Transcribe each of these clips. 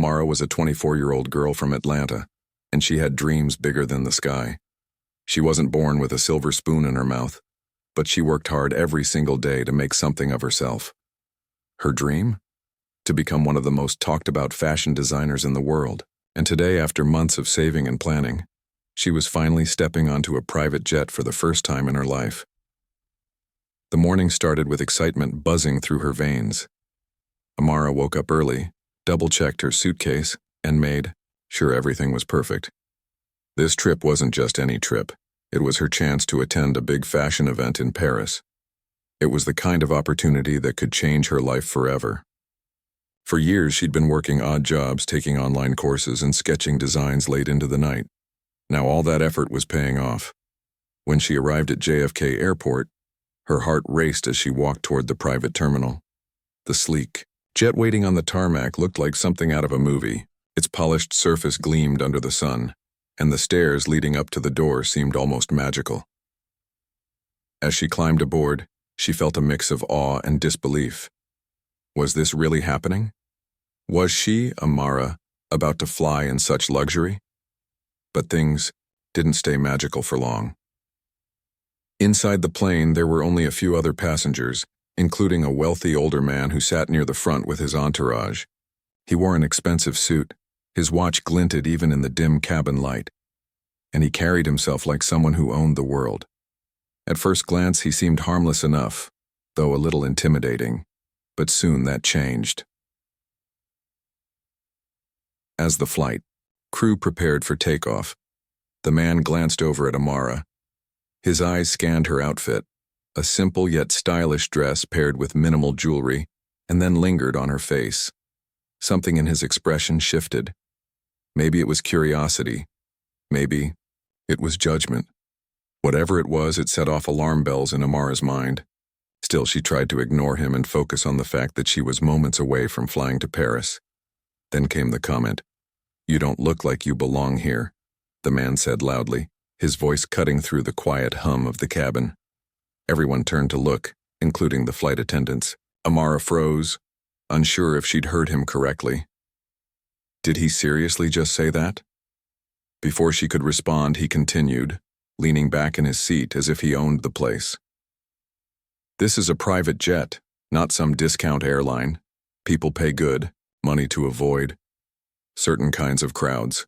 Amara was a 24-year-old girl from Atlanta, and she had dreams bigger than the sky. She wasn't born with a silver spoon in her mouth, but she worked hard every single day to make something of herself. Her dream? To become one of the most talked-about fashion designers in the world. And today, after months of saving and planning, she was finally stepping onto a private jet for the first time in her life. The morning started with excitement buzzing through her veins. Amara woke up early, double-checked her suitcase, and made sure everything was perfect. This trip wasn't just any trip. It was her chance to attend a big fashion event in Paris. It was the kind of opportunity that could change her life forever. For years, she'd been working odd jobs, taking online courses, and sketching designs late into the night. Now all that effort was paying off. When she arrived at JFK Airport, her heart raced as she walked toward the private terminal. The sleek jet waiting on the tarmac looked like something out of a movie. Its polished surface gleamed under the sun, and the stairs leading up to the door seemed almost magical. As she climbed aboard, she felt a mix of awe and disbelief. Was this really happening? Was she, Amara, about to fly in such luxury? But things didn't stay magical for long. Inside the plane, there were only a few other passengers, including a wealthy older man who sat near the front with his entourage. He wore an expensive suit. His watch glinted even in the dim cabin light, and he carried himself like someone who owned the world. At first glance, he seemed harmless enough, though a little intimidating, but soon that changed. As the flight crew prepared for takeoff, the man glanced over at Amara. His eyes scanned her outfit, a simple yet stylish dress paired with minimal jewelry, and then lingered on her face. Something in his expression shifted. Maybe it was curiosity. Maybe it was judgment. Whatever it was, it set off alarm bells in Amara's mind. Still, she tried to ignore him and focus on the fact that she was moments away from flying to Paris. Then came the comment. "You don't look like you belong here," the man said loudly, his voice cutting through the quiet hum of the cabin. Everyone turned to look, including the flight attendants. Amara froze, unsure if she'd heard him correctly. Did he seriously just say that? Before she could respond, he continued, leaning back in his seat as if he owned the place. "This is a private jet, not some discount airline. People pay good, money to avoid certain kinds of crowds."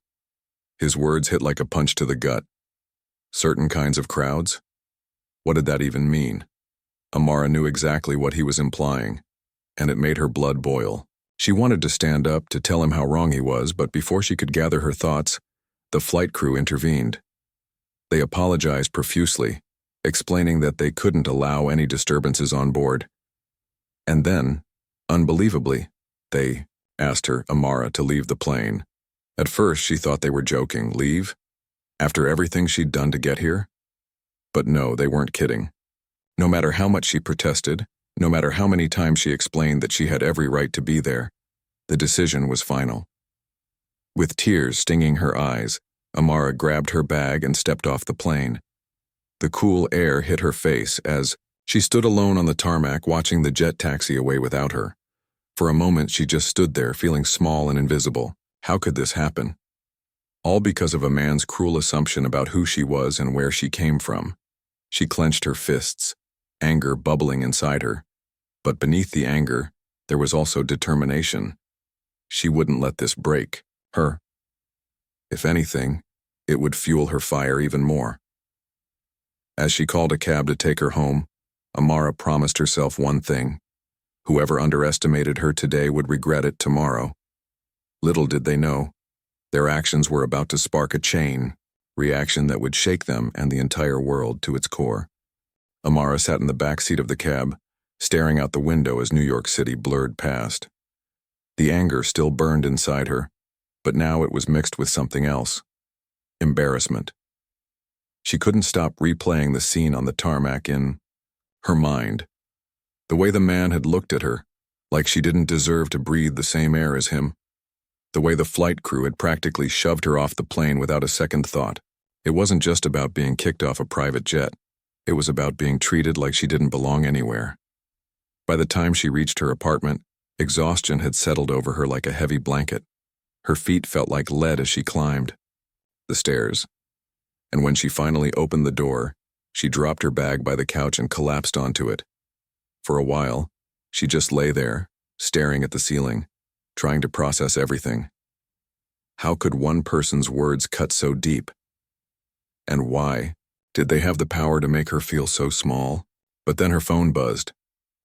His words hit like a punch to the gut. Certain kinds of crowds? What did that even mean? Amara knew exactly what he was implying, and it made her blood boil. She wanted to stand up to tell him how wrong he was, but before she could gather her thoughts, the flight crew intervened. They apologized profusely, explaining that they couldn't allow any disturbances on board. And then, unbelievably, they asked her, Amara, to leave the plane. At first, she thought they were joking. Leave? After everything she'd done to get here? But no, they weren't kidding. No matter how much she protested, no matter how many times she explained that she had every right to be there, the decision was final. With tears stinging her eyes, Amara grabbed her bag and stepped off the plane. The cool air hit her face as she stood alone on the tarmac watching the jet taxi away without her. For a moment, she just stood there feeling small and invisible. How could this happen? All because of a man's cruel assumption about who she was and where she came from. She clenched her fists, anger bubbling inside her. But beneath the anger, there was also determination. She wouldn't let this break her. If anything, it would fuel her fire even more. As she called a cab to take her home, Amara promised herself one thing. Whoever underestimated her today would regret it tomorrow. Little did they know, their actions were about to spark a chain reaction that would shake them and the entire world to its core. Amara sat in the back seat of the cab, staring out the window as New York City blurred past. The anger still burned inside her, but now it was mixed with something else. Embarrassment. She couldn't stop replaying the scene on the tarmac in her mind. The way the man had looked at her, like she didn't deserve to breathe the same air as him. The way the flight crew had practically shoved her off the plane without a second thought. It wasn't just about being kicked off a private jet. It was about being treated like she didn't belong anywhere. By the time she reached her apartment, exhaustion had settled over her like a heavy blanket. Her feet felt like lead as she climbed the stairs, and when she finally opened the door, she dropped her bag by the couch and collapsed onto it. For a while, she just lay there, staring at the ceiling, trying to process everything. How could one person's words cut so deep? And why did they have the power to make her feel so small? But then her phone buzzed.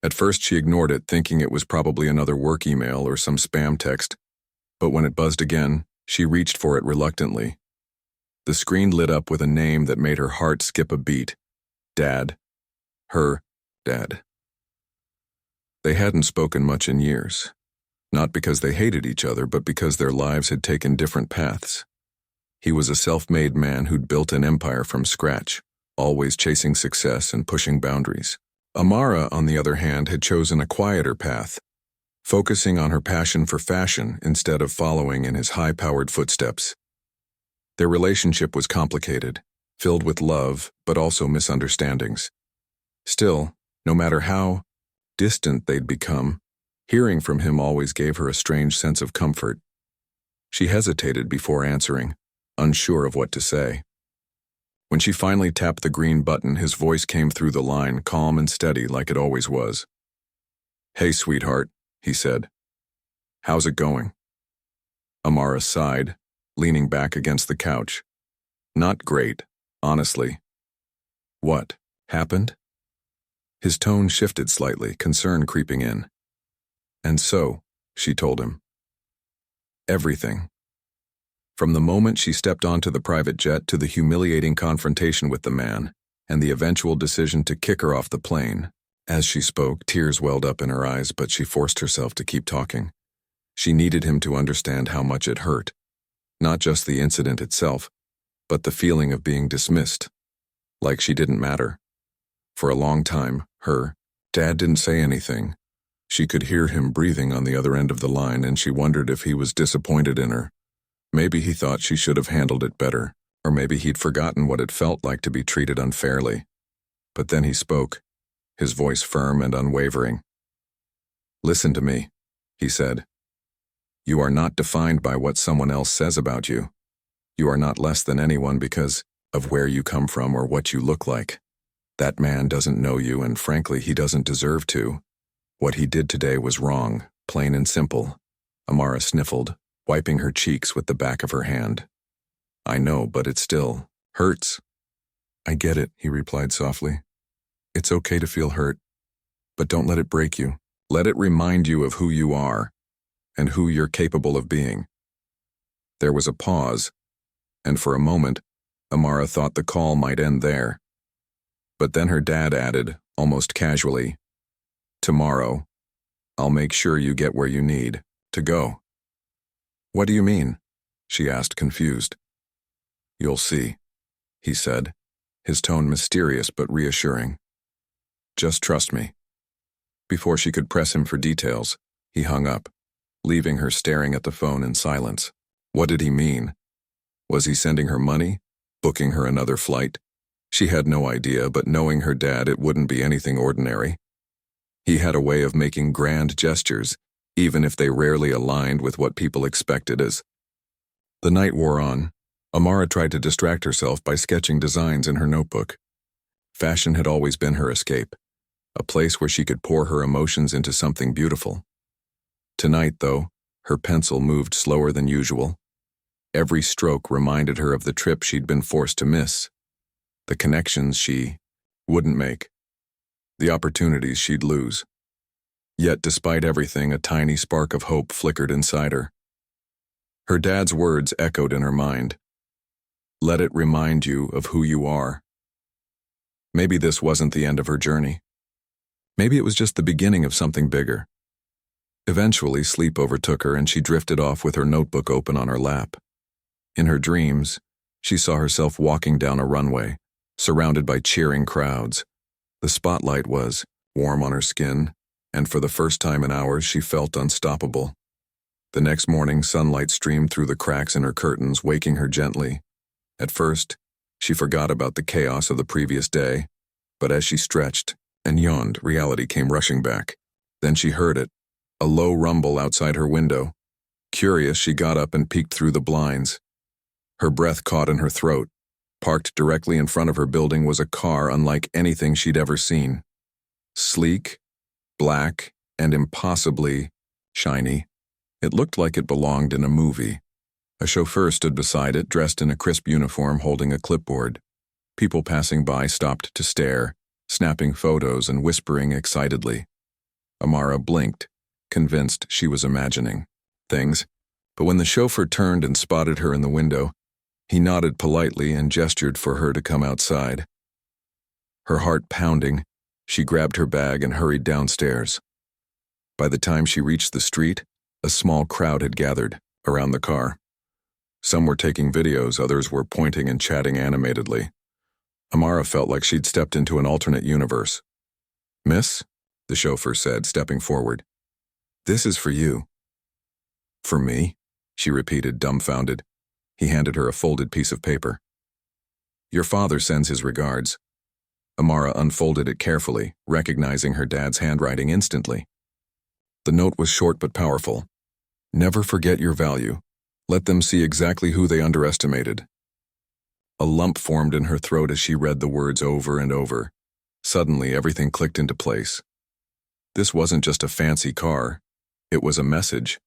At first she ignored it, thinking it was probably another work email or some spam text. But when it buzzed again, she reached for it reluctantly. The screen lit up with a name that made her heart skip a beat. Dad. Her dad. They hadn't spoken much in years. Not because they hated each other, but because their lives had taken different paths. He was a self-made man who'd built an empire from scratch, always chasing success and pushing boundaries. Amara, on the other hand, had chosen a quieter path, focusing on her passion for fashion instead of following in his high-powered footsteps. Their relationship was complicated, filled with love, but also misunderstandings. Still, no matter how distant they'd become, hearing from him always gave her a strange sense of comfort. She hesitated before answering, unsure of what to say. When she finally tapped the green button, his voice came through the line, calm and steady like it always was. "Hey, sweetheart," he said. "How's it going?" Amara sighed, leaning back against the couch. "Not great, honestly." "What happened?" His tone shifted slightly, concern creeping in. "And so," she told him. "Everything. From the moment she stepped onto the private jet to the humiliating confrontation with the man, and the eventual decision to kick her off the plane." As she spoke, tears welled up in her eyes, but she forced herself to keep talking. She needed him to understand how much it hurt. Not just the incident itself, but the feeling of being dismissed, like she didn't matter. For a long time, her dad didn't say anything. She could hear him breathing on the other end of the line, and she wondered if he was disappointed in her. Maybe he thought she should have handled it better, or maybe he'd forgotten what it felt like to be treated unfairly. But then he spoke, his voice firm and unwavering. "Listen to me," he said. "You are not defined by what someone else says about you. You are not less than anyone because of where you come from or what you look like. That man doesn't know you, and frankly, he doesn't deserve to. What he did today was wrong, plain and simple." Amara sniffled, wiping her cheeks with the back of her hand. "I know, but it still hurts." "I get it," he replied softly. "It's okay to feel hurt, but don't let it break you. Let it remind you of who you are and who you're capable of being." There was a pause, and for a moment, Amara thought the call might end there. But then her dad added, almost casually, "Tomorrow, I'll make sure you get where you need to go." "What do you mean?" she asked, confused. "You'll see," he said, his tone mysterious but reassuring. "Just trust me." Before she could press him for details, he hung up, leaving her staring at the phone in silence. What did he mean? Was he sending her money? Booking her another flight? She had no idea, but knowing her dad, it wouldn't be anything ordinary. He had a way of making grand gestures, even if they rarely aligned with what people expected as. The night wore on. Amara tried to distract herself by sketching designs in her notebook. Fashion had always been her escape, a place where she could pour her emotions into something beautiful. Tonight, though, her pencil moved slower than usual. Every stroke reminded her of the trip she'd been forced to miss, the connections she wouldn't make, the opportunities she'd lose. Yet, despite everything, a tiny spark of hope flickered inside her. Her dad's words echoed in her mind. "Let it remind you of who you are." Maybe this wasn't the end of her journey. Maybe it was just the beginning of something bigger. Eventually, sleep overtook her and she drifted off with her notebook open on her lap. In her dreams, she saw herself walking down a runway, surrounded by cheering crowds. The spotlight was warm on her skin, and for the first time in hours, she felt unstoppable. The next morning, sunlight streamed through the cracks in her curtains, waking her gently. At first, she forgot about the chaos of the previous day, but as she stretched and yawned, reality came rushing back. Then she heard it, a low rumble outside her window. Curious, she got up and peeked through the blinds. Her breath caught in her throat. Parked directly in front of her building was a car unlike anything she'd ever seen. Sleek, black, and impossibly shiny. It looked like it belonged in a movie. A chauffeur stood beside it, dressed in a crisp uniform, holding a clipboard. People passing by stopped to stare, snapping photos and whispering excitedly. Amara blinked, convinced she was imagining things, but when the chauffeur turned and spotted her in the window, he nodded politely and gestured for her to come outside. Her heart pounding, she grabbed her bag and hurried downstairs. By the time she reached the street, a small crowd had gathered around the car. Some were taking videos, others were pointing and chatting animatedly. Amara felt like she'd stepped into an alternate universe. "Miss?" the chauffeur said, stepping forward. "This is for you." "For me?" she repeated, dumbfounded. He handed her a folded piece of paper. "Your father sends his regards." Amara unfolded it carefully, recognizing her dad's handwriting instantly. The note was short but powerful. "Never forget your value. Let them see exactly who they underestimated." A lump formed in her throat as she read the words over and over. Suddenly, everything clicked into place. This wasn't just a fancy car. It was a message.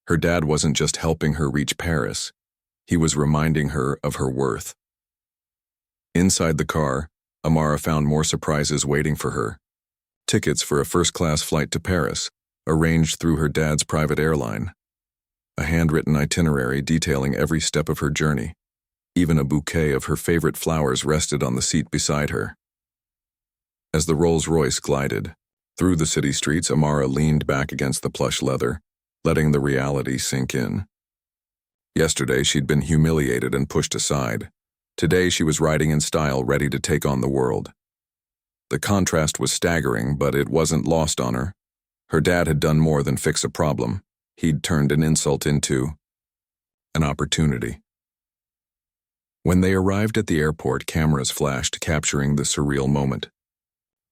Her dad wasn't just helping her reach Paris. He was reminding her of her worth. Inside the car, Amara found more surprises waiting for her. Tickets for a first-class flight to Paris, arranged through her dad's private airline. A handwritten itinerary detailing every step of her journey. Even a bouquet of her favorite flowers rested on the seat beside her. As the Rolls-Royce glided through the city streets, Amara leaned back against the plush leather, letting the reality sink in. Yesterday, she'd been humiliated and pushed aside. Today, she was riding in style, ready to take on the world. The contrast was staggering, but it wasn't lost on her. Her dad had done more than fix a problem. He'd turned an insult into an opportunity. When they arrived at the airport, cameras flashed, capturing the surreal moment.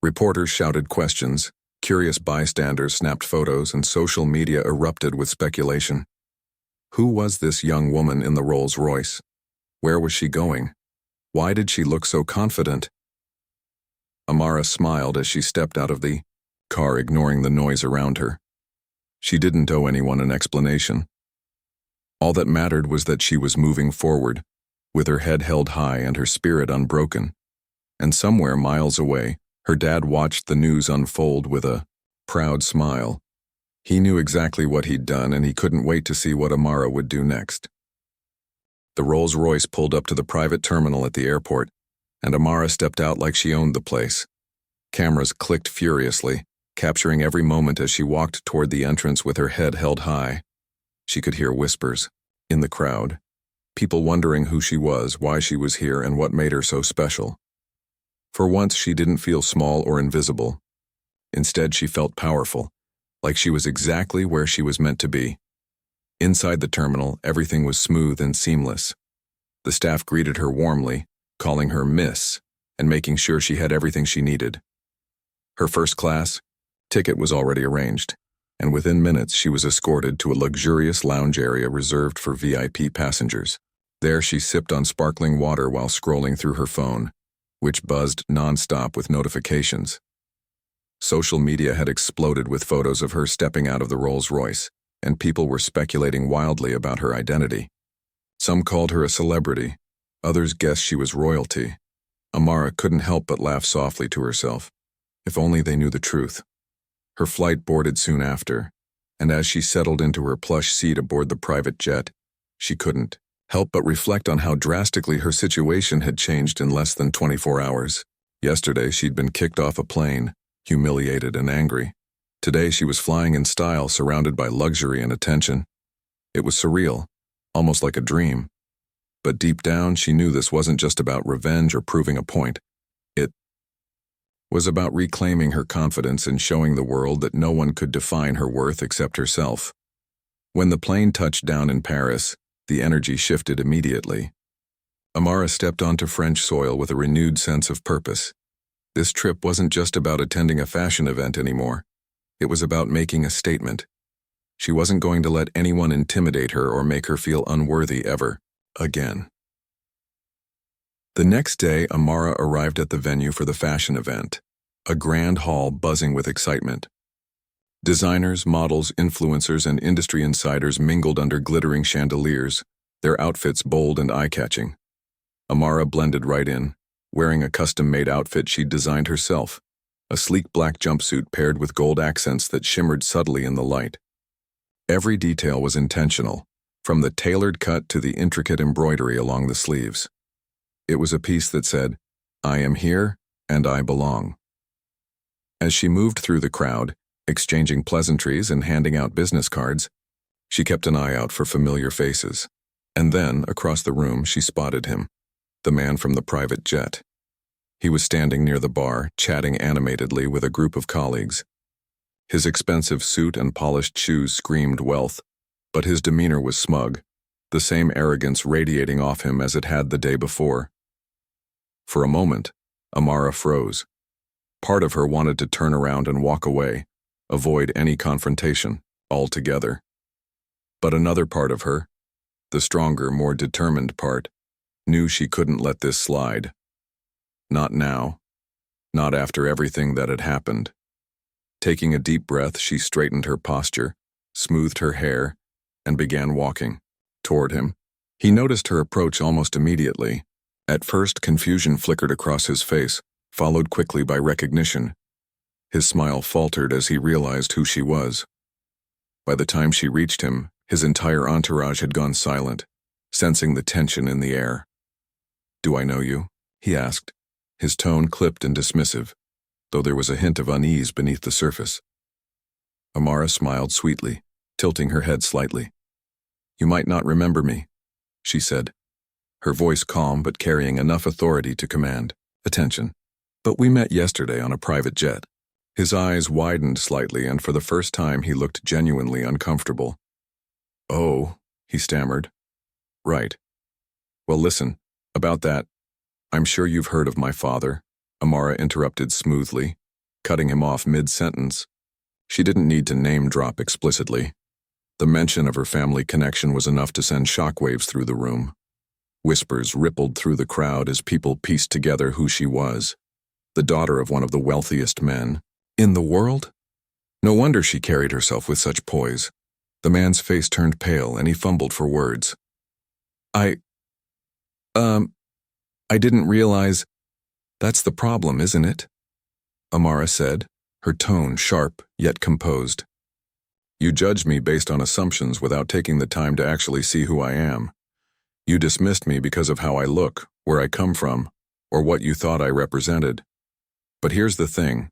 Reporters shouted questions, curious bystanders snapped photos, and social media erupted with speculation. Who was this young woman in the Rolls-Royce? Where was she going? Why did she look so confident? Amara smiled as she stepped out of the car, ignoring the noise around her. She didn't owe anyone an explanation. All that mattered was that she was moving forward, with her head held high and her spirit unbroken. And somewhere miles away, her dad watched the news unfold with a proud smile. He knew exactly what he'd done, and he couldn't wait to see what Amara would do next. The Rolls-Royce pulled up to the private terminal at the airport, and Amara stepped out like she owned the place. Cameras clicked furiously, capturing every moment as she walked toward the entrance with her head held high. She could hear whispers in the crowd, people wondering who she was, why she was here, and what made her so special. For once, she didn't feel small or invisible. Instead, she felt powerful, like she was exactly where she was meant to be. Inside the terminal, everything was smooth and seamless. The staff greeted her warmly, calling her Miss, and making sure she had everything she needed. Her first class ticket was already arranged, and within minutes she was escorted to a luxurious lounge area reserved for VIP passengers. There she sipped on sparkling water while scrolling through her phone, which buzzed non-stop with notifications. Social media had exploded with photos of her stepping out of the Rolls-Royce, and people were speculating wildly about her identity. Some called her a celebrity, others guessed she was royalty. Amara couldn't help but laugh softly to herself. If only they knew the truth. Her flight boarded soon after, and as she settled into her plush seat aboard the private jet, she couldn't help but reflect on how drastically her situation had changed in less than 24 hours. Yesterday, she'd been kicked off a plane, humiliated and angry. Today, she was flying in style, surrounded by luxury and attention. It was surreal, almost like a dream. But deep down, she knew this wasn't just about revenge or proving a point. It was about reclaiming her confidence and showing the world that no one could define her worth except herself. When the plane touched down in Paris, the energy shifted immediately. Amara stepped onto French soil with a renewed sense of purpose. This trip wasn't just about attending a fashion event anymore. It was about making a statement. She wasn't going to let anyone intimidate her or make her feel unworthy ever again. The next day, Amara arrived at the venue for the fashion event, a grand hall buzzing with excitement. Designers, models, influencers, and industry insiders mingled under glittering chandeliers, their outfits bold and eye-catching. Amara blended right in, wearing a custom-made outfit she'd designed herself, a sleek black jumpsuit paired with gold accents that shimmered subtly in the light. Every detail was intentional, from the tailored cut to the intricate embroidery along the sleeves. It was a piece that said, "I am here, and I belong." As she moved through the crowd, exchanging pleasantries and handing out business cards, she kept an eye out for familiar faces. And then, across the room, she spotted him, the man from the private jet. He was standing near the bar, chatting animatedly with a group of colleagues. His expensive suit and polished shoes screamed wealth, but his demeanor was smug, the same arrogance radiating off him as it had the day before. For a moment, Amara froze. Part of her wanted to turn around and walk away, avoid any confrontation altogether. But another part of her, the stronger, more determined part, knew she couldn't let this slide. Not now. Not after everything that had happened. Taking a deep breath, she straightened her posture, smoothed her hair, and began walking toward him. He noticed her approach almost immediately. At first, confusion flickered across his face, followed quickly by recognition. His smile faltered as he realized who she was. By the time she reached him, his entire entourage had gone silent, sensing the tension in the air. "Do I know you?" he asked, his tone clipped and dismissive, though there was a hint of unease beneath the surface. Amara smiled sweetly, tilting her head slightly. "You might not remember me," she said, her voice calm but carrying enough authority to command attention. "But we met yesterday on a private jet." His eyes widened slightly, and for the first time he looked genuinely uncomfortable. "Oh," he stammered. "Right. Well, listen, about that, I'm sure you've heard of my father," Amara interrupted smoothly, cutting him off mid-sentence. She didn't need to name-drop explicitly. The mention of her family connection was enough to send shockwaves through the room. Whispers rippled through the crowd as people pieced together who she was. The daughter of one of the wealthiest men in the world? No wonder she carried herself with such poise. The man's face turned pale and he fumbled for words. I didn't realize. That's the problem, isn't it?" Amara said, her tone sharp yet composed. "You judge me based on assumptions without taking the time to actually see who I am. You dismissed me because of how I look, where I come from, or what you thought I represented. But here's the thing.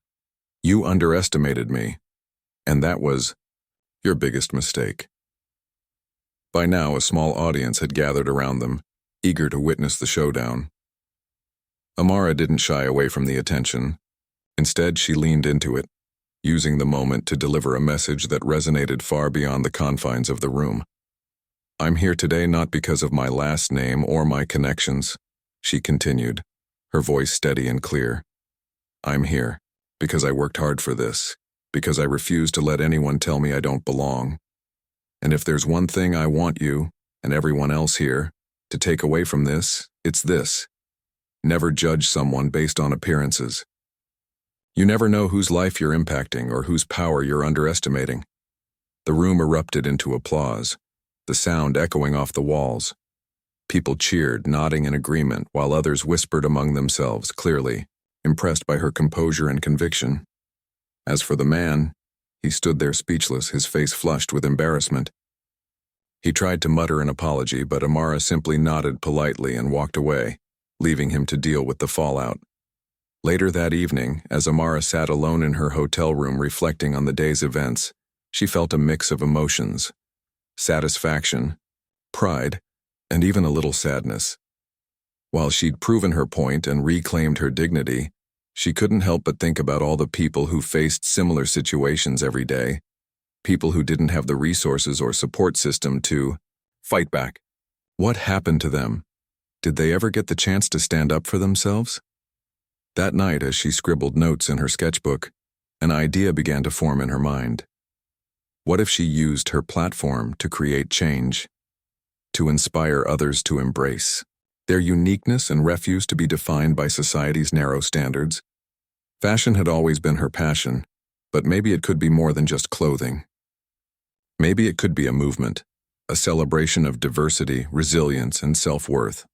You underestimated me, and that was your biggest mistake." By now, a small audience had gathered around them, eager to witness the showdown. Amara didn't shy away from the attention. Instead, she leaned into it, using the moment to deliver a message that resonated far beyond the confines of the room. "I'm here today not because of my last name or my connections," she continued, her voice steady and clear. "I'm here because I worked hard for this, because I refuse to let anyone tell me I don't belong. And if there's one thing I want you, and everyone else here, to take away from this, it's this. Never judge someone based on appearances. You never know whose life you're impacting or whose power you're underestimating." The room erupted into applause, the sound echoing off the walls. People cheered, nodding in agreement, while others whispered among themselves, clearly impressed by her composure and conviction. As for the man, he stood there speechless, his face flushed with embarrassment. He tried to mutter an apology, but Amara simply nodded politely and walked away, leaving him to deal with the fallout. Later that evening, as Amara sat alone in her hotel room reflecting on the day's events, she felt a mix of emotions: satisfaction, pride, and even a little sadness. While she'd proven her point and reclaimed her dignity, she couldn't help but think about all the people who faced similar situations every day, people who didn't have the resources or support system to fight back. What happened to them? Did they ever get the chance to stand up for themselves? That night, as she scribbled notes in her sketchbook, an idea began to form in her mind. What if she used her platform to create change, to inspire others to embrace their uniqueness and refuse to be defined by society's narrow standards? Fashion had always been her passion, but maybe it could be more than just clothing. Maybe it could be a movement, a celebration of diversity, resilience, and self-worth.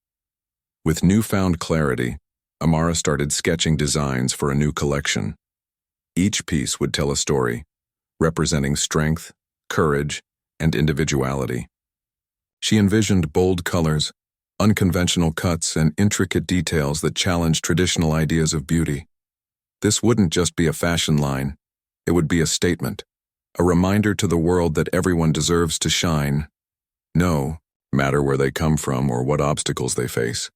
With newfound clarity, Amara started sketching designs for a new collection. Each piece would tell a story, representing strength, courage, and individuality. She envisioned bold colors, unconventional cuts, and intricate details that challenged traditional ideas of beauty. This wouldn't just be a fashion line, it would be a statement, a reminder to the world that everyone deserves to shine, no matter where they come from or what obstacles they face.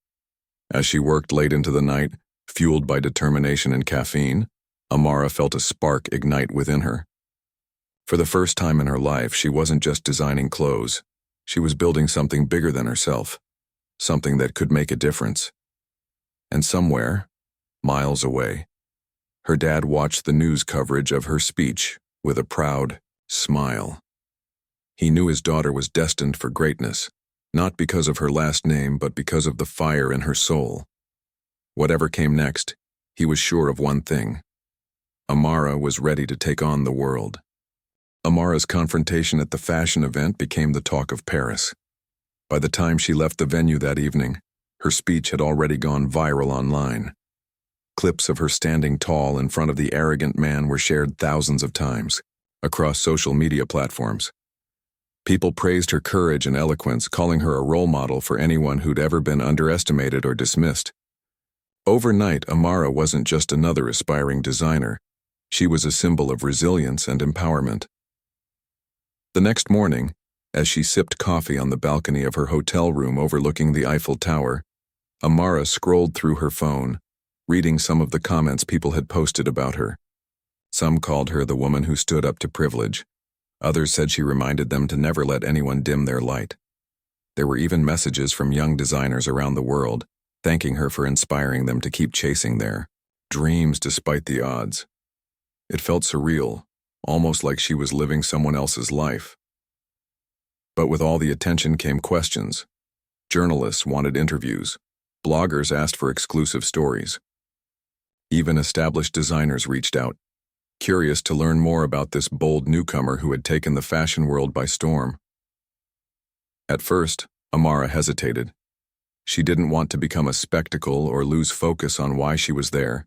As she worked late into the night, fueled by determination and caffeine, Amara felt a spark ignite within her. For the first time in her life, she wasn't just designing clothes. She was building something bigger than herself, something that could make a difference. And somewhere, miles away, her dad watched the news coverage of her speech with a proud smile. He knew his daughter was destined for greatness, not because of her last name, but because of the fire in her soul. Whatever came next, he was sure of one thing. Amara was ready to take on the world. Amara's confrontation at the fashion event became the talk of Paris. By the time she left the venue that evening, her speech had already gone viral online. Clips of her standing tall in front of the arrogant man were shared thousands of times, across social media platforms. People praised her courage and eloquence, calling her a role model for anyone who'd ever been underestimated or dismissed. Overnight, Amara wasn't just another aspiring designer. She was a symbol of resilience and empowerment. The next morning, as she sipped coffee on the balcony of her hotel room overlooking the Eiffel Tower, Amara scrolled through her phone, reading some of the comments people had posted about her. Some called her the woman who stood up to privilege. Others said she reminded them to never let anyone dim their light. There were even messages from young designers around the world, thanking her for inspiring them to keep chasing their dreams despite the odds. It felt surreal, almost like she was living someone else's life. But with all the attention came questions. Journalists wanted interviews. Bloggers asked for exclusive stories. Even established designers reached out, curious to learn more about this bold newcomer who had taken the fashion world by storm. At first, Amara hesitated. She didn't want to become a spectacle or lose focus on why she was there,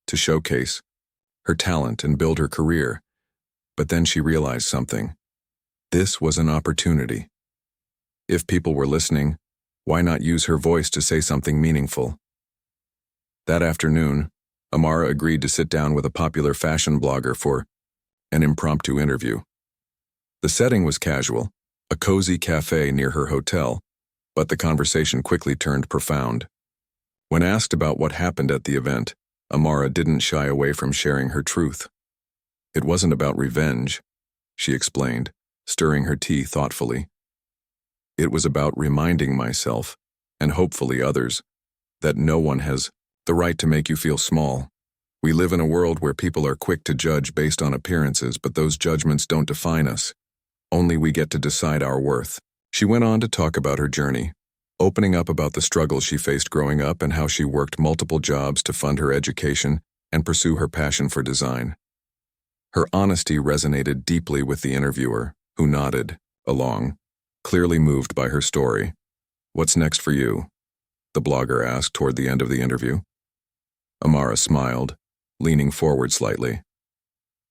to showcase her talent and build her career. But then she realized something. This was an opportunity. If people were listening, why not use her voice to say something meaningful? That afternoon, Amara agreed to sit down with a popular fashion blogger for an impromptu interview. The setting was casual, a cozy cafe near her hotel, but the conversation quickly turned profound. When asked about what happened at the event, Amara didn't shy away from sharing her truth. It wasn't about revenge, she explained, stirring her tea thoughtfully. It was about reminding myself, and hopefully others, that no one has the right to make you feel small. We live in a world where people are quick to judge based on appearances, but those judgments don't define us. Only we get to decide our worth. She went on to talk about her journey, opening up about the struggles she faced growing up and how she worked multiple jobs to fund her education and pursue her passion for design. Her honesty resonated deeply with the interviewer, who nodded along, clearly moved by her story. "What's next for you?" the blogger asked toward the end of the interview. Amara smiled, leaning forward slightly.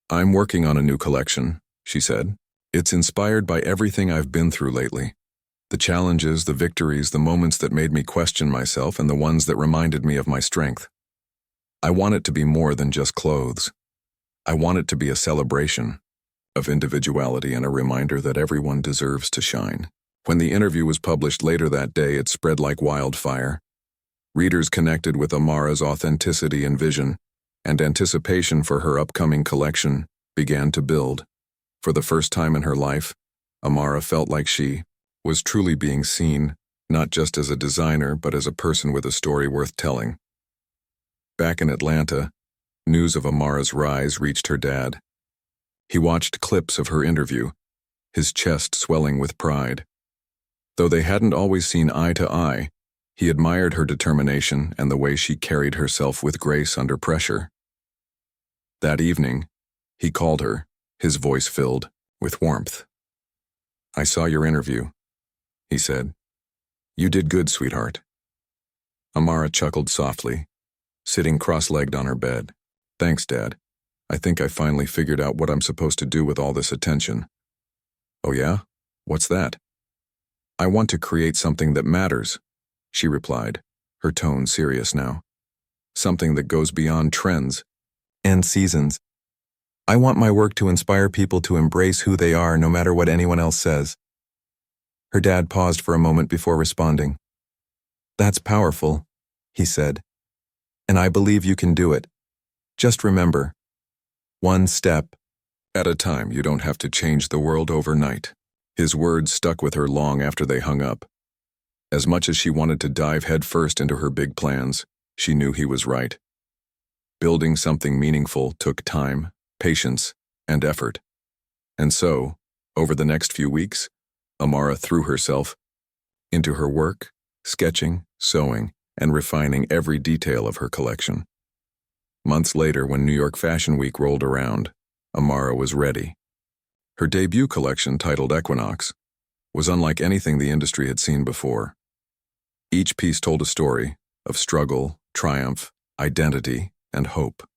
"I'm working on a new collection," she said. "It's inspired by everything I've been through lately. The challenges, the victories, the moments that made me question myself, and the ones that reminded me of my strength. I want it to be more than just clothes. I want it to be a celebration of individuality and a reminder that everyone deserves to shine." When the interview was published later that day, it spread like wildfire. Readers connected with Amara's authenticity and vision, and anticipation for her upcoming collection began to build. For the first time in her life, Amara felt like she was truly being seen, not just as a designer, but as a person with a story worth telling. Back in Atlanta, news of Amara's rise reached her dad. He watched clips of her interview, his chest swelling with pride. Though they hadn't always seen eye to eye, he admired her determination and the way she carried herself with grace under pressure. That evening, he called her, his voice filled with warmth. "I saw your interview," he said. "You did good, sweetheart." Amara chuckled softly, sitting cross-legged on her bed. "Thanks, Dad. I think I finally figured out what I'm supposed to do with all this attention." "Oh yeah? What's that?" "I want to create something that matters," she replied, her tone serious now. "Something that goes beyond trends and seasons. I want my work to inspire people to embrace who they are no matter what anyone else says." Her dad paused for a moment before responding. "That's powerful," he said. "And I believe you can do it. Just remember, one step at a time. You don't have to change the world overnight." His words stuck with her long after they hung up. As much as she wanted to dive headfirst into her big plans, she knew he was right. Building something meaningful took time, patience, and effort. And so, over the next few weeks, Amara threw herself into her work, sketching, sewing, and refining every detail of her collection. Months later, when New York Fashion Week rolled around, Amara was ready. Her debut collection, titled Equinox, was unlike anything the industry had seen before. Each piece told a story of struggle, triumph, identity, and hope.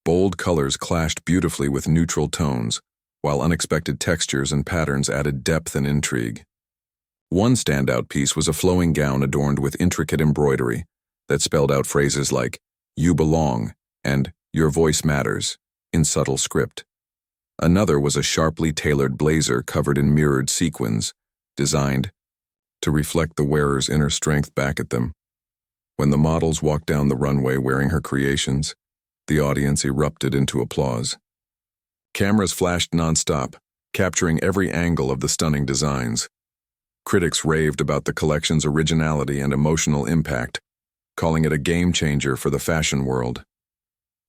Bold colors clashed beautifully with neutral tones, while unexpected textures and patterns added depth and intrigue. One standout piece was a flowing gown adorned with intricate embroidery that spelled out phrases like, "You belong," and "Your voice matters," in subtle script. Another was a sharply tailored blazer covered in mirrored sequins, designed to reflect the wearer's inner strength back at them. When the models walked down the runway wearing her creations, the audience erupted into applause. Cameras flashed nonstop, capturing every angle of the stunning designs. Critics raved about the collection's originality and emotional impact, calling it a game-changer for the fashion world.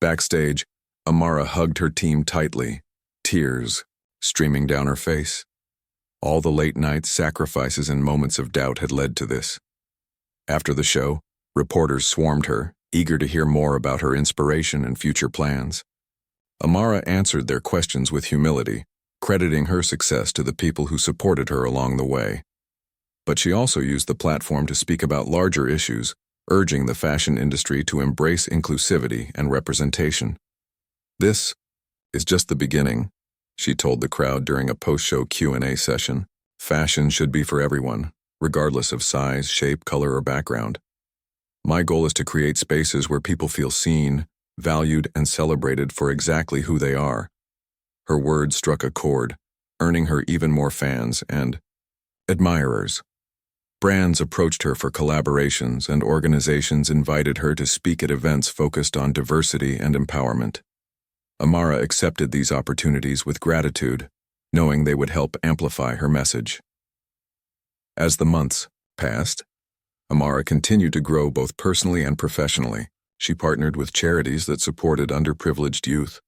Backstage, Amara hugged her team tightly, tears streaming down her face. All the late nights, sacrifices, and moments of doubt had led to this. After the show, reporters swarmed her, eager to hear more about her inspiration and future plans. Amara answered their questions with humility, crediting her success to the people who supported her along the way. But she also used the platform to speak about larger issues, urging the fashion industry to embrace inclusivity and representation. "This is just the beginning," she told the crowd during a post-show Q&A session. "Fashion should be for everyone, regardless of size, shape, color, or background. My goal is to create spaces where people feel seen, valued, and celebrated for exactly who they are." Her words struck a chord, earning her even more fans and admirers. Brands approached her for collaborations, and organizations invited her to speak at events focused on diversity and empowerment. Amara accepted these opportunities with gratitude, knowing they would help amplify her message. As the months passed, Amara continued to grow both personally and professionally. She partnered with charities that supported underprivileged youth,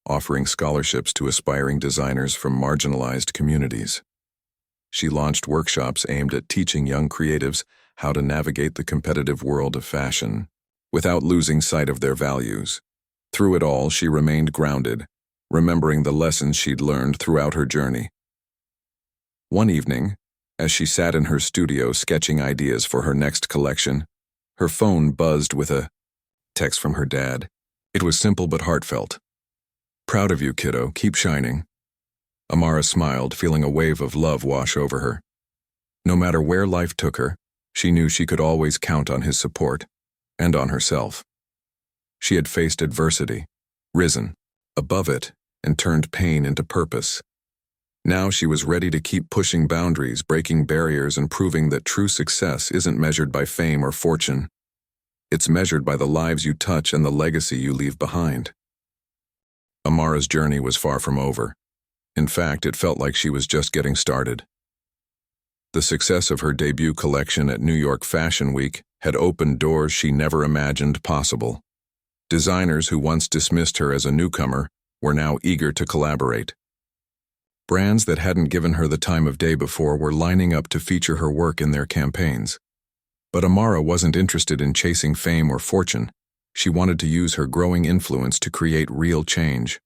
offering scholarships to aspiring designers from marginalized communities. She launched workshops aimed at teaching young creatives how to navigate the competitive world of fashion without losing sight of their values. Through it all, she remained grounded, remembering the lessons she'd learned throughout her journey. One evening, as she sat in her studio sketching ideas for her next collection, her phone buzzed with a text from her dad. It was simple but heartfelt. "Proud of you, kiddo. Keep shining." Amara smiled, feeling a wave of love wash over her. No matter where life took her, she knew she could always count on his support, and on herself. She had faced adversity, risen above it, and turned pain into purpose. Now she was ready to keep pushing boundaries, breaking barriers, and proving that true success isn't measured by fame or fortune. It's measured by the lives you touch and the legacy you leave behind. Amara's journey was far from over. In fact, it felt like she was just getting started. The success of her debut collection at New York Fashion Week had opened doors she never imagined possible. Designers who once dismissed her as a newcomer were now eager to collaborate. Brands that hadn't given her the time of day before were lining up to feature her work in their campaigns. But Amara wasn't interested in chasing fame or fortune. She wanted to use her growing influence to create real change.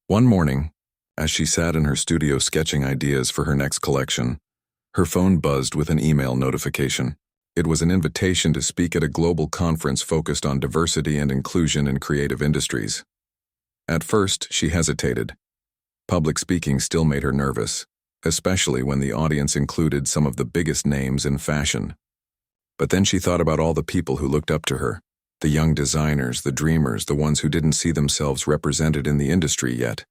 One morning, as she sat in her studio sketching ideas for her next collection, her phone buzzed with an email notification. It was an invitation to speak at a global conference focused on diversity and inclusion in creative industries. At first, she hesitated. Public speaking still made her nervous, especially when the audience included some of the biggest names in fashion. But then she thought about all the people who looked up to her, the young designers, the dreamers, the ones who didn't see themselves represented in the industry yet.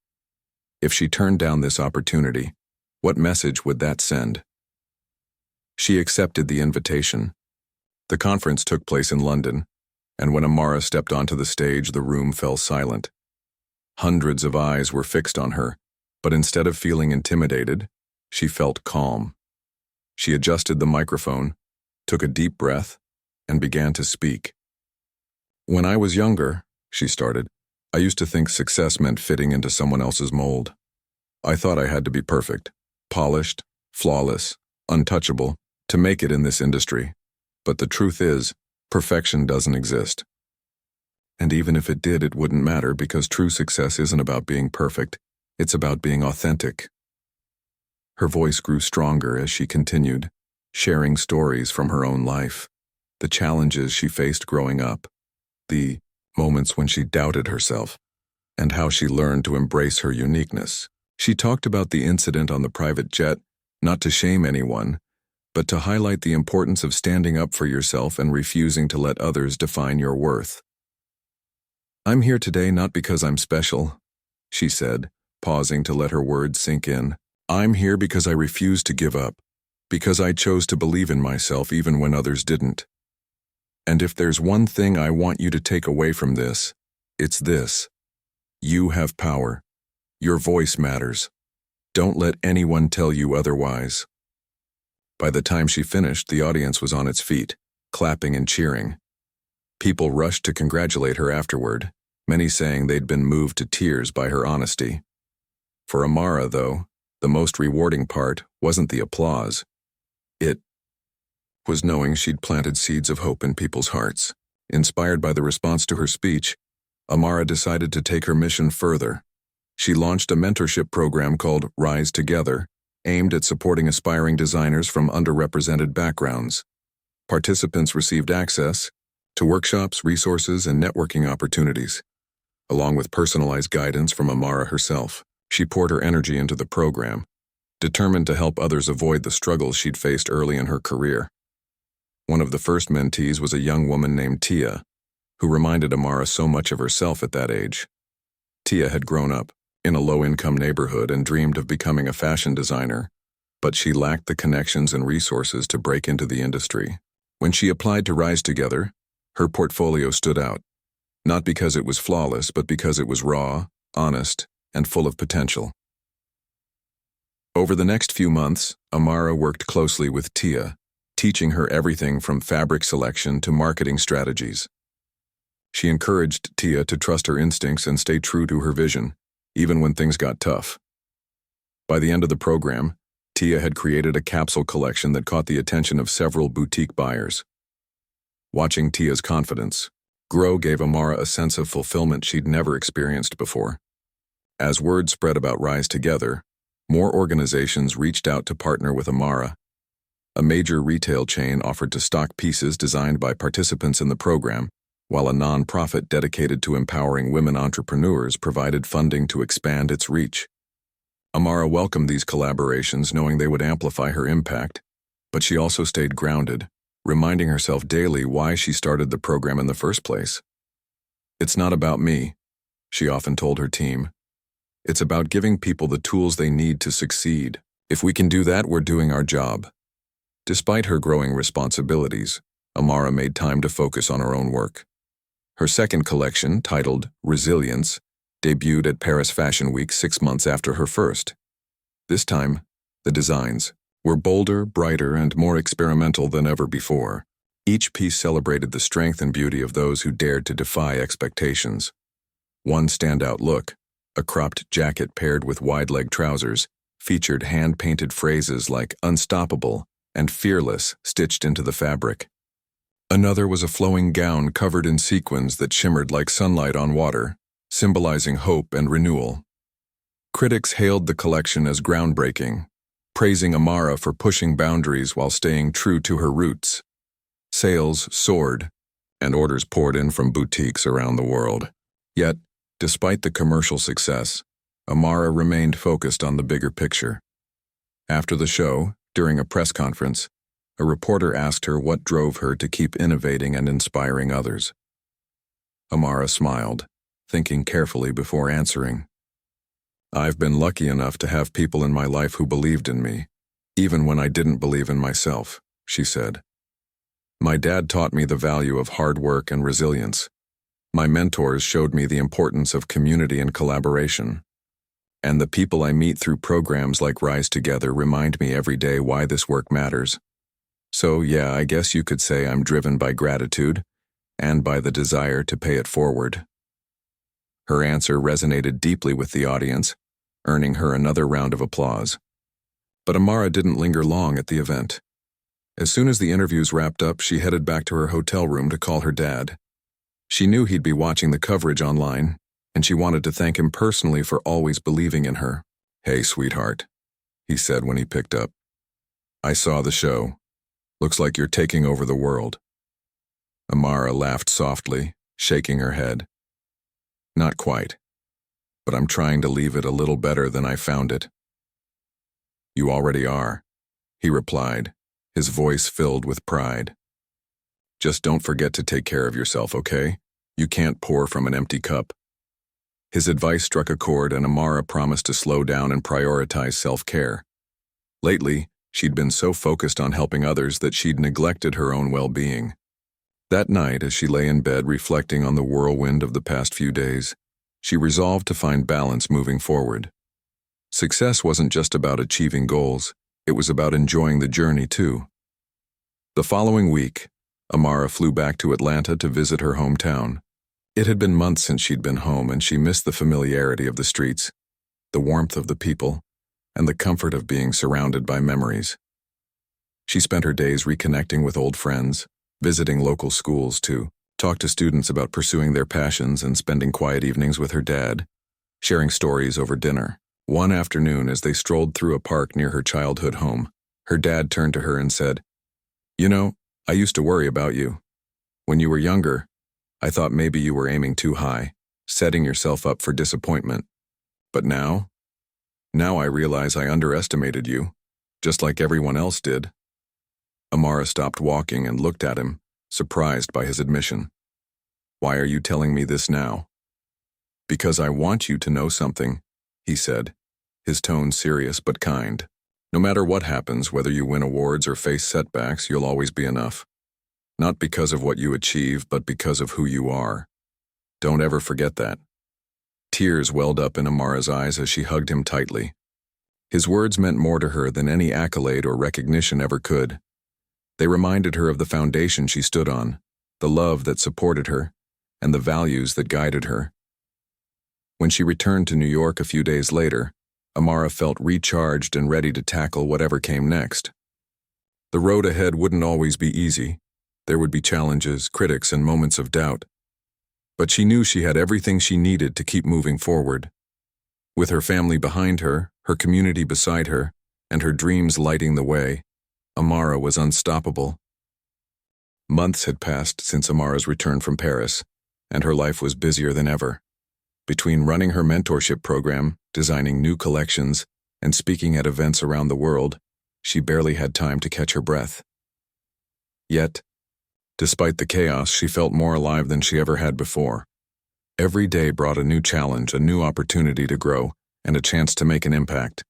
If she turned down this opportunity, what message would that send? She accepted the invitation. The conference took place in London, and when Amara stepped onto the stage, the room fell silent. Hundreds of eyes were fixed on her, but instead of feeling intimidated, she felt calm. She adjusted the microphone, took a deep breath, and began to speak. "When I was younger," she started, "I used to think success meant fitting into someone else's mold. I thought I had to be perfect, polished, flawless, untouchable, to make it in this industry. But the truth is, perfection doesn't exist. And even if it did, it wouldn't matter because true success isn't about being perfect, it's about being authentic." Her voice grew stronger as she continued, sharing stories from her own life, the challenges she faced growing up, the moments when she doubted herself, and how she learned to embrace her uniqueness. She talked about the incident on the private jet, not to shame anyone, but to highlight the importance of standing up for yourself and refusing to let others define your worth. "I'm here today not because I'm special," she said, pausing to let her words sink in. "I'm here because I refuse to give up, because I chose to believe in myself even when others didn't. And if there's one thing I want you to take away from this, it's this. You have power. Your voice matters. Don't let anyone tell you otherwise." By the time she finished, the audience was on its feet, clapping and cheering. People rushed to congratulate her afterward, many saying they'd been moved to tears by her honesty. For Amara, though, the most rewarding part wasn't the applause. It was knowing she'd planted seeds of hope in people's hearts. Inspired by the response to her speech, Amara decided to take her mission further. She launched a mentorship program called Rise Together, aimed at supporting aspiring designers from underrepresented backgrounds. Participants received access to workshops, resources, and networking opportunities, along with personalized guidance from Amara herself. She poured her energy into the program, determined to help others avoid the struggles she'd faced early in her career. One of the first mentees was a young woman named Tia, who reminded Amara so much of herself at that age. Tia had grown up in a low-income neighborhood and dreamed of becoming a fashion designer, but she lacked the connections and resources to break into the industry. When she applied to Rise Together, her portfolio stood out, not because it was flawless, but because it was raw, honest, and full of potential. Over the next few months, Amara worked closely with Tia, teaching her everything from fabric selection to marketing strategies. She encouraged Tia to trust her instincts and stay true to her vision, even when things got tough. By the end of the program, Tia had created a capsule collection that caught the attention of several boutique buyers. Watching Tia's confidence grow gave Amara a sense of fulfillment she'd never experienced before. As word spread about Rise Together, more organizations reached out to partner with Amara. A major retail chain offered to stock pieces designed by participants in the program, while a nonprofit dedicated to empowering women entrepreneurs provided funding to expand its reach. Amara welcomed these collaborations knowing they would amplify her impact, but she also stayed grounded, reminding herself daily why she started the program in the first place. "It's not about me," she often told her team. "It's about giving people the tools they need to succeed. If we can do that, we're doing our job." Despite her growing responsibilities, Amara made time to focus on her own work. Her second collection, titled Resilience, debuted at Paris Fashion Week 6 months after her first. This time, the designs were bolder, brighter, and more experimental than ever before. Each piece celebrated the strength and beauty of those who dared to defy expectations. One standout look, a cropped jacket paired with wide-leg trousers, featured hand-painted phrases like unstoppable and fearless stitched into the fabric. Another was a flowing gown covered in sequins that shimmered like sunlight on water, symbolizing hope and renewal. Critics hailed the collection as groundbreaking, praising Amara for pushing boundaries while staying true to her roots. Sales soared, and orders poured in from boutiques around the world. Yet, despite the commercial success, Amara remained focused on the bigger picture. After the show, during a press conference, a reporter asked her what drove her to keep innovating and inspiring others. Amara smiled, thinking carefully before answering. "I've been lucky enough to have people in my life who believed in me, even when I didn't believe in myself," she said. "My dad taught me the value of hard work and resilience. My mentors showed me the importance of community and collaboration. And the people I meet through programs like Rise Together remind me every day why this work matters. So yeah, I guess you could say I'm driven by gratitude and by the desire to pay it forward." Her answer resonated deeply with the audience, earning her another round of applause. But Amara didn't linger long at the event. As soon as the interviews wrapped up, she headed back to her hotel room to call her dad. She knew he'd be watching the coverage online, and she wanted to thank him personally for always believing in her. "Hey, sweetheart," he said when he picked up. "I saw the show. Looks like you're taking over the world." Amara laughed softly, shaking her head. "Not quite, but I'm trying to leave it a little better than I found it." "You already are," he replied, his voice filled with pride. "Just don't forget to take care of yourself, okay? You can't pour from an empty cup." His advice struck a chord, and Amara promised to slow down and prioritize self-care. Lately, she'd been so focused on helping others that she'd neglected her own well-being. That night, as she lay in bed reflecting on the whirlwind of the past few days, she resolved to find balance moving forward. Success wasn't just about achieving goals, it was about enjoying the journey too. The following week, Amara flew back to Atlanta to visit her hometown. It had been months since she'd been home, and she missed the familiarity of the streets, the warmth of the people, and the comfort of being surrounded by memories. She spent her days reconnecting with old friends, visiting local schools to talk to students about pursuing their passions, and spending quiet evenings with her dad, sharing stories over dinner. One afternoon, as they strolled through a park near her childhood home, her dad turned to her and said, "You know, I used to worry about you. When you were younger, I thought maybe you were aiming too high, setting yourself up for disappointment. But now I realize I underestimated you, just like everyone else did." Amara stopped walking and looked at him, surprised by his admission. "Why are you telling me this now?" "Because I want you to know something," he said, his tone serious but kind. "No matter what happens, whether you win awards or face setbacks, you'll always be enough. Not because of what you achieve, but because of who you are. Don't ever forget that." Tears welled up in Amara's eyes as she hugged him tightly. His words meant more to her than any accolade or recognition ever could. They reminded her of the foundation she stood on, the love that supported her, and the values that guided her. When she returned to New York a few days later, Amara felt recharged and ready to tackle whatever came next. The road ahead wouldn't always be easy. There would be challenges, critics, and moments of doubt. But she knew she had everything she needed to keep moving forward. With her family behind her, her community beside her, and her dreams lighting the way, Amara was unstoppable. Months had passed since Amara's return from Paris, and her life was busier than ever. Between running her mentorship program, designing new collections, and speaking at events around the world, she barely had time to catch her breath. Yet, despite the chaos, she felt more alive than she ever had before. Every day brought a new challenge, a new opportunity to grow, and a chance to make an impact.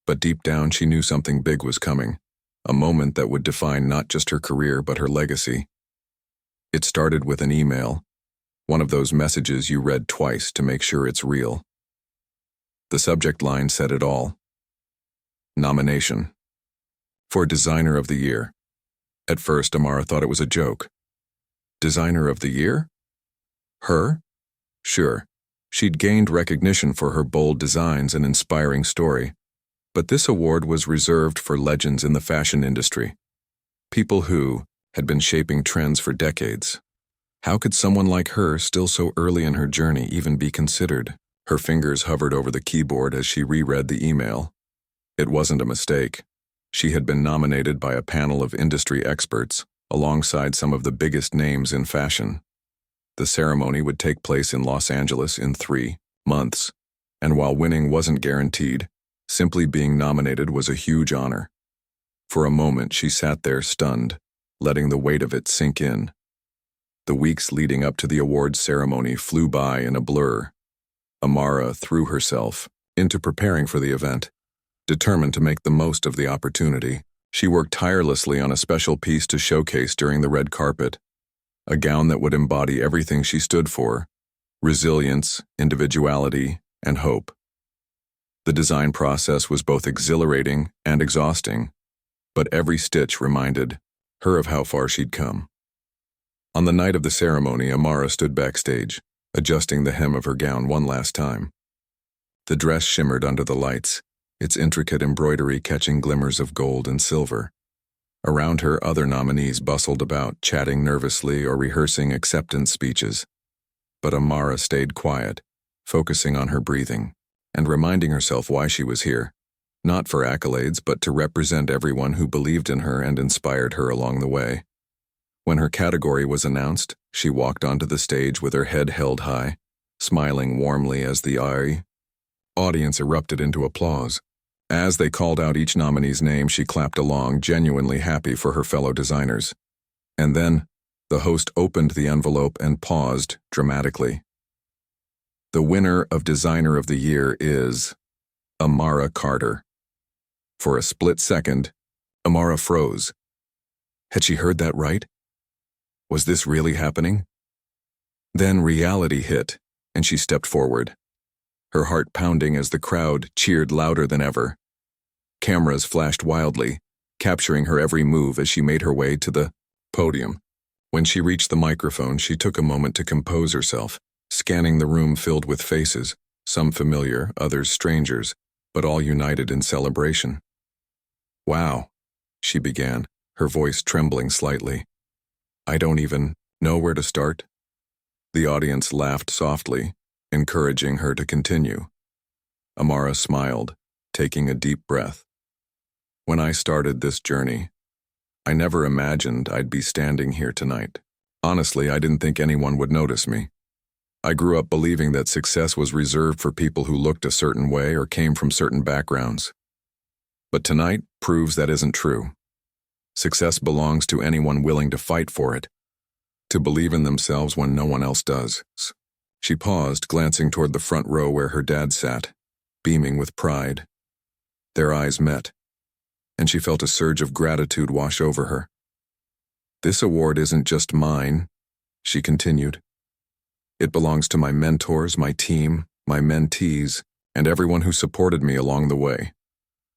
But deep down, she knew something big was coming. A moment that would define not just her career but her legacy. It started with an email, one of those messages you read twice to make sure it's real. The subject line said it all. Nomination for Designer of the Year. At first, Amara thought it was a joke. Designer of the Year? Her? Sure, She'd gained recognition for her bold designs and inspiring story, but this award was reserved for legends in the fashion industry, people who had been shaping trends for decades. How could someone like her, still so early in her journey, even be considered? Her fingers hovered over the keyboard as she reread the email. It wasn't a mistake. She had been nominated by a panel of industry experts, alongside some of the biggest names in fashion. The ceremony would take place in Los Angeles in 3 months, and while winning wasn't guaranteed, simply being nominated was a huge honor. For a moment, she sat there stunned, letting the weight of it sink in. The weeks leading up to the awards ceremony flew by in a blur. Amara threw herself into preparing for the event, determined to make the most of the opportunity. She worked tirelessly on a special piece to showcase during the red carpet, a gown that would embody everything she stood for: resilience, individuality, and hope. The design process was both exhilarating and exhausting, but every stitch reminded her of how far she'd come. On the night of the ceremony, Amara stood backstage, adjusting the hem of her gown one last time. The dress shimmered under the lights, its intricate embroidery catching glimmers of gold and silver. Around her, other nominees bustled about, chatting nervously or rehearsing acceptance speeches. But Amara stayed quiet, focusing on her breathing, and reminding herself why she was here, not for accolades, but to represent everyone who believed in her and inspired her along the way. When her category was announced, she walked onto the stage with her head held high, smiling warmly as the audience erupted into applause. As they called out each nominee's name, she clapped along, genuinely happy for her fellow designers. And then, the host opened the envelope and paused dramatically. The winner of Designer of the Year is Amara Carter. For a split second, Amara froze. Had she heard that right? Was this really happening? Then reality hit, and she stepped forward, her heart pounding as the crowd cheered louder than ever. Cameras flashed wildly, capturing her every move as she made her way to the podium. When she reached the microphone, she took a moment to compose herself, scanning the room filled with faces, some familiar, others strangers, but all united in celebration. "Wow," she began, her voice trembling slightly. "I don't even know where to start." The audience laughed softly, encouraging her to continue. Amara smiled, taking a deep breath. "When I started this journey, I never imagined I'd be standing here tonight. Honestly, I didn't think anyone would notice me. I grew up believing that success was reserved for people who looked a certain way or came from certain backgrounds. But tonight proves that isn't true. Success belongs to anyone willing to fight for it, to believe in themselves when no one else does." She paused, glancing toward the front row where her dad sat, beaming with pride. Their eyes met, and she felt a surge of gratitude wash over her. "This award isn't just mine," she continued. "It belongs to my mentors, my team, my mentees, and everyone who supported me along the way.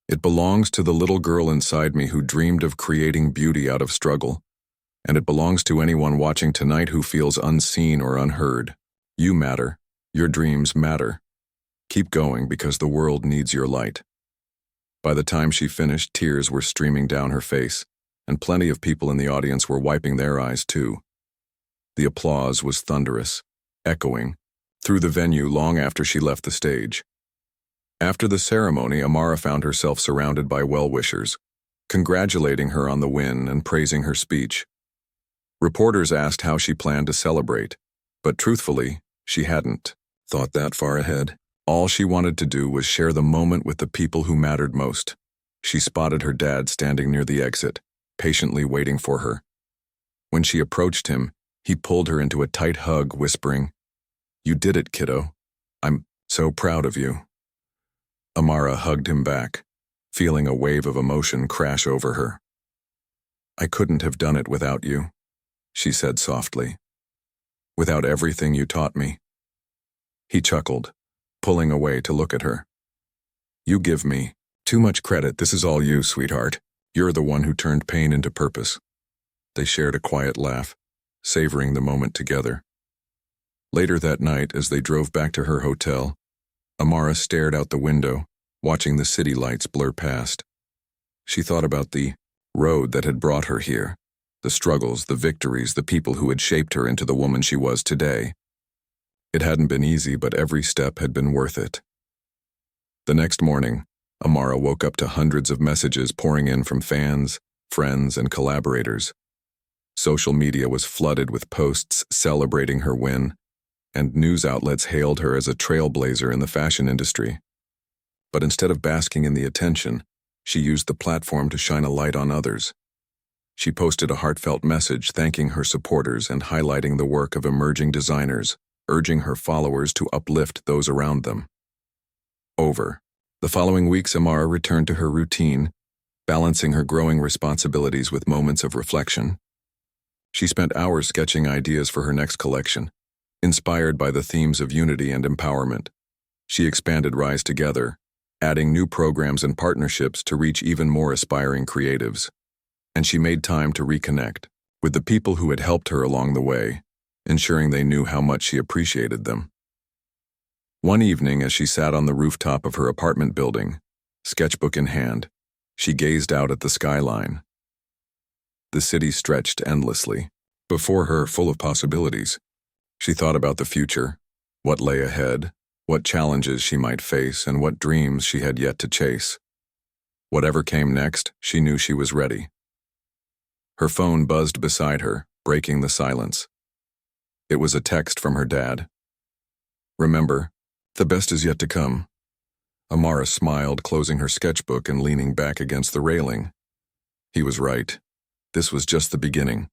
It belongs to the little girl inside me who dreamed of creating beauty out of struggle, and it belongs to anyone watching tonight who feels unseen or unheard. You matter. Your dreams matter. Keep going because the world needs your light." By the time she finished, tears were streaming down her face, and plenty of people in the audience were wiping their eyes too. The applause was thunderous, echoing through the venue long after she left the stage. After the ceremony, Amara found herself surrounded by well-wishers, congratulating her on the win and praising her speech. Reporters asked how she planned to celebrate, but truthfully, she hadn't thought that far ahead. All she wanted to do was share the moment with the people who mattered most. She spotted her dad standing near the exit, patiently waiting for her. When she approached him, he pulled her into a tight hug, whispering, "You did it, kiddo. I'm so proud of you." Amara hugged him back, feeling a wave of emotion crash over her. "I couldn't have done it without you," she said softly. "Without everything you taught me." He chuckled, pulling away to look at her. "You give me too much credit. This is all you, sweetheart. You're the one who turned pain into purpose." They shared a quiet laugh, savoring the moment together. Later that night, as they drove back to her hotel, Amara stared out the window, watching the city lights blur past. She thought about the road that had brought her here, the struggles, the victories, the people who had shaped her into the woman she was today. It hadn't been easy, but every step had been worth it. The next morning, Amara woke up to hundreds of messages pouring in from fans, friends, and collaborators. Social media was flooded with posts celebrating her win, and news outlets hailed her as a trailblazer in the fashion industry. But instead of basking in the attention, she used the platform to shine a light on others. She posted a heartfelt message thanking her supporters and highlighting the work of emerging designers, urging her followers to uplift those around them. The following weeks, Amara returned to her routine, balancing her growing responsibilities with moments of reflection. She spent hours sketching ideas for her next collection. Inspired by the themes of unity and empowerment, she expanded Rise Together, adding new programs and partnerships to reach even more aspiring creatives. And she made time to reconnect with the people who had helped her along the way, ensuring they knew how much she appreciated them. One evening, as she sat on the rooftop of her apartment building, sketchbook in hand, she gazed out at the skyline. The city stretched endlessly before her, full of possibilities. She thought about the future, what lay ahead, what challenges she might face, and what dreams she had yet to chase. Whatever came next, she knew she was ready. Her phone buzzed beside her, breaking the silence. It was a text from her dad. "Remember, the best is yet to come." Amara smiled, closing her sketchbook and leaning back against the railing. He was right. This was just the beginning.